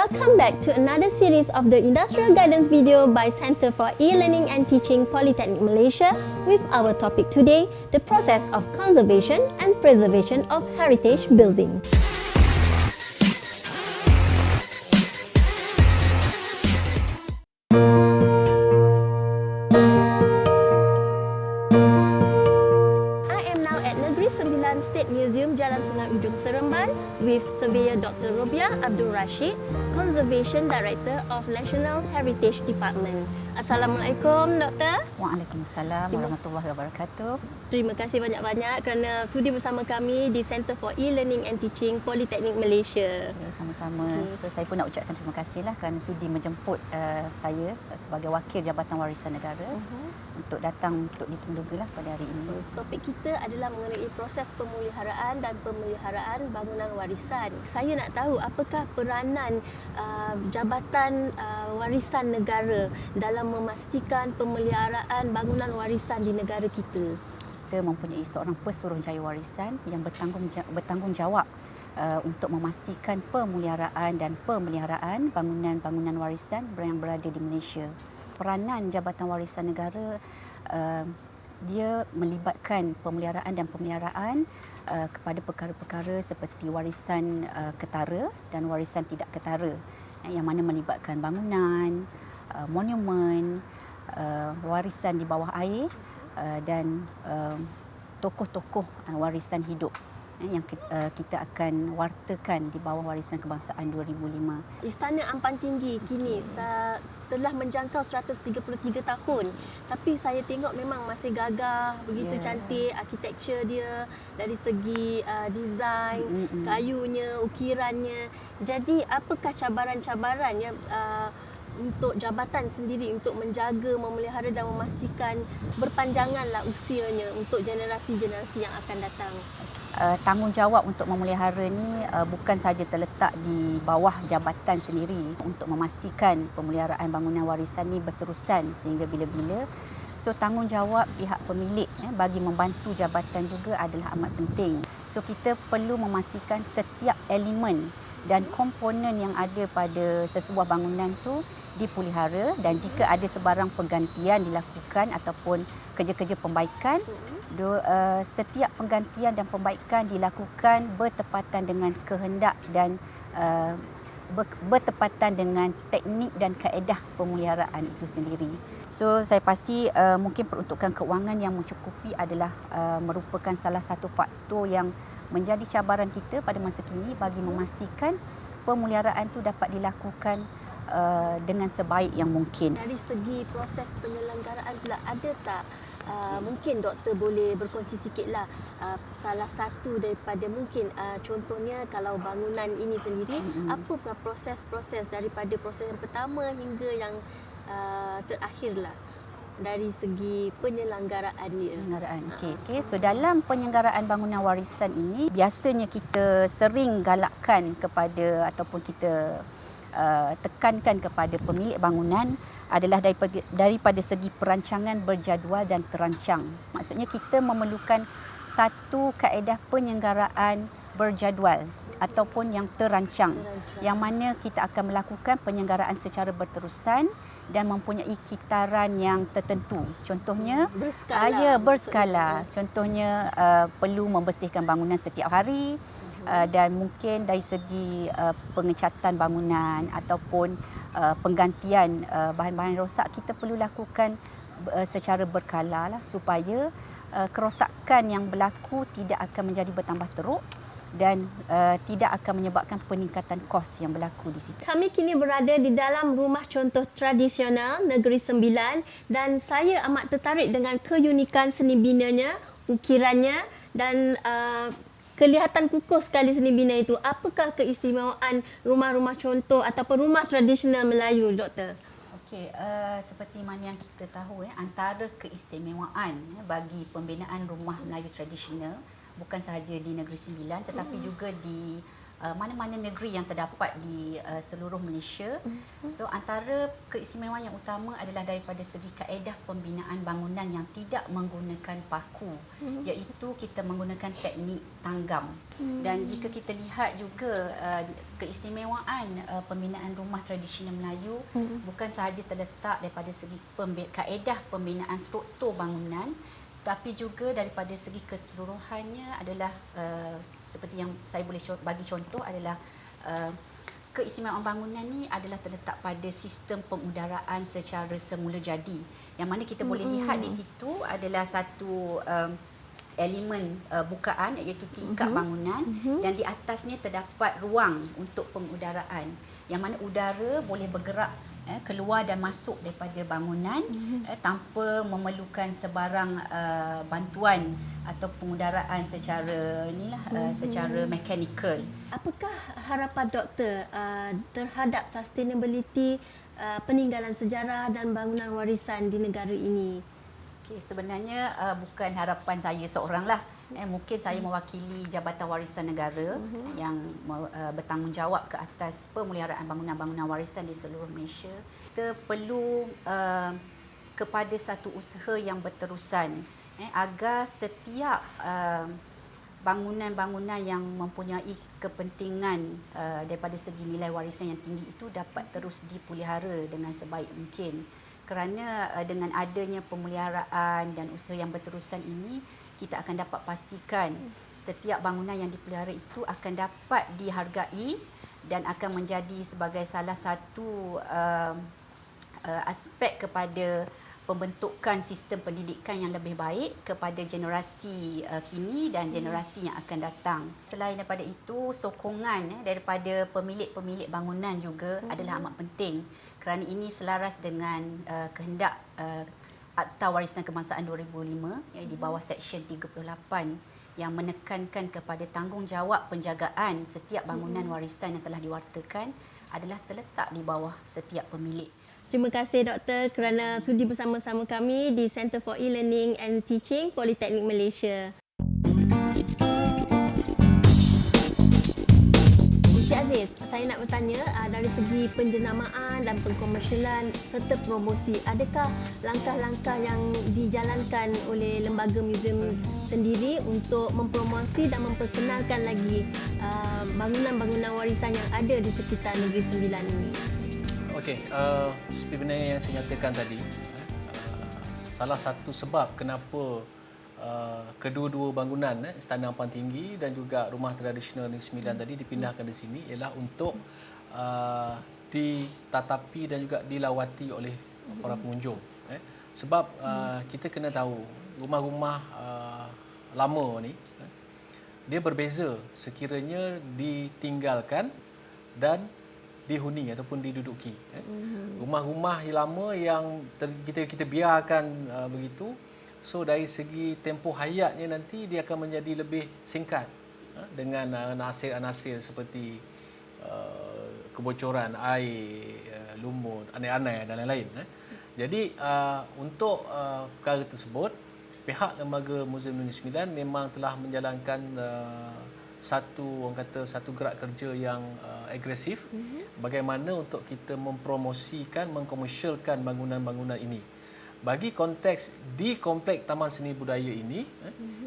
Welcome back to another series of the Industrial Guidance video by Centre for E-Learning and Teaching Polytechnic Malaysia with our topic today, the process of conservation and preservation of heritage building. State Museum Jalan Sungai Ujung Seremban with Surveyor Dr. Robiah Abdul Rashid, Conservation Director of National Heritage Department. Assalamualaikum, Doktor. Waalaikumsalam warahmatullahi wabarakatuh. Terima kasih banyak-banyak kerana sudi bersama kami di Centre for E-Learning and Teaching Polytechnic Malaysia. Ya, sama-sama. So, saya pun nak ucapkan terima kasihlah kerana sudi menjemput saya sebagai wakil Jabatan Warisan Negara untuk datang untuk ditemukan pada hari ini. Topik kita adalah mengenai proses pemeliharaan dan pemeliharaan bangunan warisan. Saya nak tahu apakah peranan Jabatan Warisan Negara dalam memastikan pemeliharaan bangunan warisan di negara kita. Kita mempunyai seorang pesuruhjaya warisan yang bertanggungjawab untuk memastikan pemeliharaan dan pemeliharaan bangunan-bangunan warisan yang berada di Malaysia. Peranan Jabatan Warisan Negara dia melibatkan pemeliharaan dan pemeliharaan kepada perkara-perkara seperti warisan ketara dan warisan tidak ketara yang mana melibatkan bangunan, monumen, warisan di bawah air dan tokoh-tokoh warisan hidup yang kita akan wartakan di bawah warisan kebangsaan 2005. Istana Ampan Tinggi kini telah menjangkau 133 tahun, tapi saya tengok memang masih gagah, begitu cantik arkitektur dia dari segi desain, kayunya, ukirannya. Jadi apakah cabaran-cabaran yang untuk jabatan sendiri untuk menjaga, memelihara dan memastikan berpanjanganlah usianya untuk generasi-generasi yang akan datang? Tanggungjawab untuk memelihara ni bukan sahaja terletak di bawah jabatan sendiri untuk memastikan pemeliharaan bangunan warisan ni berterusan sehingga bila-bila. So tanggungjawab pihak pemilik bagi membantu jabatan juga adalah amat penting. So kita perlu memastikan setiap elemen dan komponen yang ada pada sesebuah bangunan tu dipelihara, dan jika ada sebarang penggantian dilakukan ataupun kerja-kerja pembaikan, setiap penggantian dan pembaikan dilakukan bertepatan dengan kehendak dan bertepatan dengan teknik dan kaedah pemeliharaan itu sendiri. So saya pasti mungkin peruntukan kewangan yang mencukupi adalah merupakan salah satu faktor yang menjadi cabaran kita pada masa kini bagi memastikan pemeliharaan itu dapat dilakukan dengan sebaik yang mungkin. Dari segi proses penyelenggaraan pula, ada tak mungkin doktor boleh berkongsi sikitlah salah satu daripada mungkin contohnya kalau bangunan ini sendiri, apakah proses-proses daripada proses yang pertama hingga yang terakhirlah dari segi penyelenggaraan dia. Okey. So dalam penyelenggaraan bangunan warisan ini biasanya kita sering galakkan kepada ataupun kita tekankan kepada pemilik bangunan adalah daripada segi perancangan berjadual dan terancang. Maksudnya kita memerlukan satu kaedah penyelenggaraan berjadual ataupun yang terancang, yang mana kita akan melakukan penyelenggaraan secara berterusan dan mempunyai kitaran yang tertentu. Contohnya berskala. Contohnya perlu membersihkan bangunan setiap hari, dan mungkin dari segi pengecatan bangunan ataupun penggantian bahan-bahan rosak kita perlu lakukan secara berkala lah, supaya kerosakan yang berlaku tidak akan menjadi bertambah teruk dan tidak akan menyebabkan peningkatan kos yang berlaku di situ. Kami kini berada di dalam rumah contoh tradisional Negeri Sembilan dan saya amat tertarik dengan keunikan seni binanya, ukirannya dan kelihatan kukuh sekali seni bina itu. Apakah keistimewaan rumah-rumah contoh ataupun rumah tradisional Melayu, Doktor? Okey, seperti mana yang kita tahu, antara keistimewaan bagi pembinaan rumah Melayu tradisional bukan sahaja di Negeri Sembilan tetapi juga di mana-mana negeri yang terdapat di seluruh Malaysia. So antara keistimewaan yang utama adalah daripada segi kaedah pembinaan bangunan yang tidak menggunakan paku, iaitu kita menggunakan teknik tanggam. Dan jika kita lihat juga keistimewaan pembinaan rumah tradisional Melayu bukan sahaja terletak daripada segi kaedah pembinaan struktur bangunan, tapi juga daripada segi keseluruhannya adalah seperti yang saya boleh bagi contoh adalah keistimewaan bangunan ni adalah terletak pada sistem pengudaraan secara semula jadi, yang mana kita boleh lihat di situ adalah satu elemen bukaan iaitu tingkap bangunan dan di atasnya terdapat ruang untuk pengudaraan, yang mana udara boleh bergerak keluar dan masuk daripada bangunan tanpa memerlukan sebarang bantuan atau pengudaraan secara secara mekanikal. Apakah harapan doktor terhadap sustainability peninggalan sejarah dan bangunan warisan di negara ini? Okay, sebenarnya bukan harapan saya seoranglah. Mungkin saya mewakili Jabatan Warisan Negara yang bertanggungjawab ke atas pemeliharaan bangunan-bangunan warisan di seluruh Malaysia. Kita perlu kepada satu usaha yang berterusan agar setiap bangunan-bangunan yang mempunyai kepentingan daripada segi nilai warisan yang tinggi itu dapat terus dipelihara dengan sebaik mungkin. Kerana dengan adanya pemeliharaan dan usaha yang berterusan ini, kita akan dapat pastikan setiap bangunan yang dipelihara itu akan dapat dihargai dan akan menjadi sebagai salah satu aspek kepada pembentukan sistem pendidikan yang lebih baik kepada generasi kini dan generasi yang akan datang. Selain daripada itu, sokongan daripada pemilik-pemilik bangunan juga adalah amat penting, kerana ini selaras dengan kehendak Akta Warisan Kebangsaan 2005 di bawah Seksyen 38 yang menekankan kepada tanggungjawab penjagaan setiap bangunan warisan yang telah diwartakan adalah terletak di bawah setiap pemilik. Terima kasih doktor kerana sudi bersama-sama kami di Center for E-Learning and Teaching Politeknik Malaysia. Encik Aziz, saya nak bertanya dari segi penjenamaan dan pengkomersialan serta promosi, adakah langkah-langkah yang dijalankan oleh lembaga muzium sendiri untuk mempromosi dan memperkenalkan lagi bangunan-bangunan warisan yang ada di sekitar Negeri Sembilan ini? Okey, sebenarnya yang saya nyatakan tadi, salah satu sebab kenapa kedua-dua bangunan Istana Ampang Tinggi dan juga Rumah Tradisional Negeri Sembilan tadi dipindahkan di sini ialah untuk ditatapi dan juga dilawati oleh para pengunjung. Sebab kita kena tahu rumah-rumah lama ni dia berbeza sekiranya ditinggalkan dan dihuni ataupun diduduki. Rumah-rumah lama yang kita biarkan begitu, so dari segi tempoh hayatnya nanti dia akan menjadi lebih singkat dengan anasir-anasir seperti kebocoran air, lumut, anai-anai dan lain-lain. Jadi untuk perkara tersebut, pihak Lembaga Muzium Negeri Sembilan memang telah menjalankan satu gerak kerja yang agresif bagaimana untuk kita mempromosikan, mengkomersialkan bangunan-bangunan ini. Bagi konteks di Kompleks Taman Seni Budaya ini,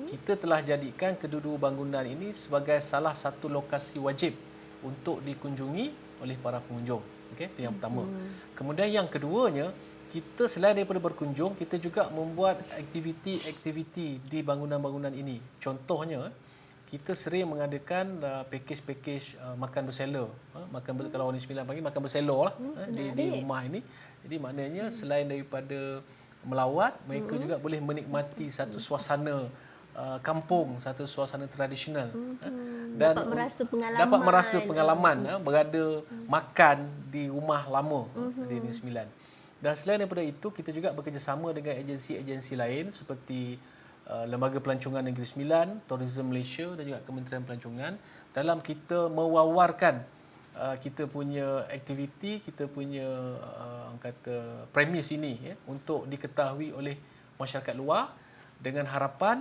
kita telah jadikan kedua-dua bangunan ini sebagai salah satu lokasi wajib untuk dikunjungi oleh para pengunjung. Okey, itu yang pertama. Kemudian yang keduanya, kita selain daripada berkunjung, kita juga membuat aktiviti-aktiviti di bangunan-bangunan ini. Contohnya, kita sering mengadakan pakej-pakej makan bersela. Kalau orang Sembilan panggil makan bersela lah di rumah ini. Jadi maknanya selain daripada melawat, mereka juga boleh menikmati satu suasana kampung, satu suasana tradisional. Dan dapat merasa pengalaman berada makan di rumah lama di Negeri Sembilan. Dan selain daripada itu, kita juga bekerjasama dengan agensi-agensi lain seperti Lembaga Pelancongan Negeri Sembilan, Tourism Malaysia dan juga Kementerian Pelancongan dalam kita mewawarkan kita punya aktiviti, kita punya premis ini untuk diketahui oleh masyarakat luar dengan harapan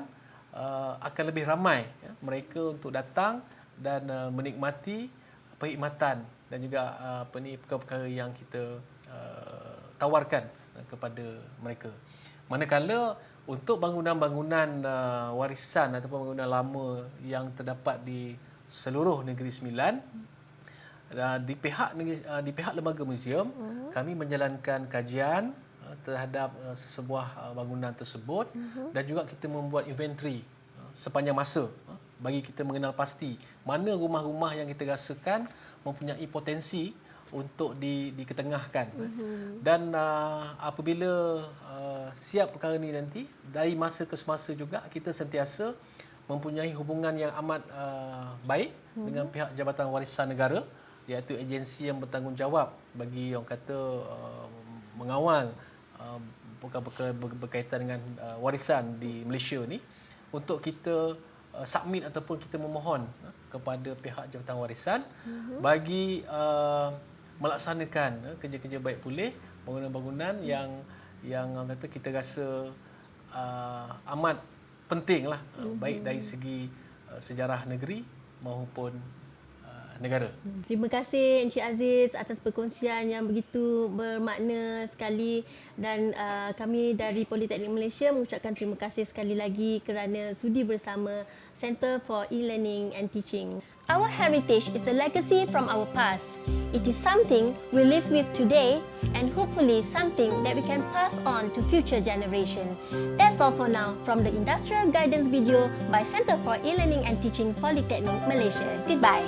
akan lebih ramai mereka untuk datang dan menikmati perkhidmatan dan juga perkara-perkara yang kita tawarkan kepada mereka. Manakala untuk bangunan-bangunan warisan ataupun bangunan lama yang terdapat di seluruh Negeri Sembilan, di pihak lembaga muzium, kami menjalankan kajian terhadap sebuah bangunan tersebut dan juga kita membuat inventory sepanjang masa bagi kita mengenal pasti mana rumah-rumah yang kita rasakan mempunyai potensi untuk diketengahkan. Dan apabila siap perkara ini nanti, dari masa ke semasa juga kita sentiasa mempunyai hubungan yang amat baik dengan pihak Jabatan Warisan Negara, iaitu agensi yang bertanggungjawab bagi orang kata mengawal perkara-perkara berkaitan dengan warisan di Malaysia ni, untuk kita submit ataupun kita memohon kepada pihak Jabatan Warisan bagi melaksanakan kerja-kerja baik pulih bangunan-bangunan yang orang kata kita rasa amat pentinglah, baik dari segi sejarah negeri maupun negara. Terima kasih Encik Aziz atas perkongsian yang begitu bermakna sekali, dan kami dari Politeknik Malaysia mengucapkan terima kasih sekali lagi kerana sudi bersama Center for E-Learning and Teaching. Our heritage is a legacy from our past. It is something we live with today and hopefully something that we can pass on to future generation. That's all for now from the Industrial Guidance video by Center for E-Learning and Teaching Polytechnic Malaysia. Goodbye.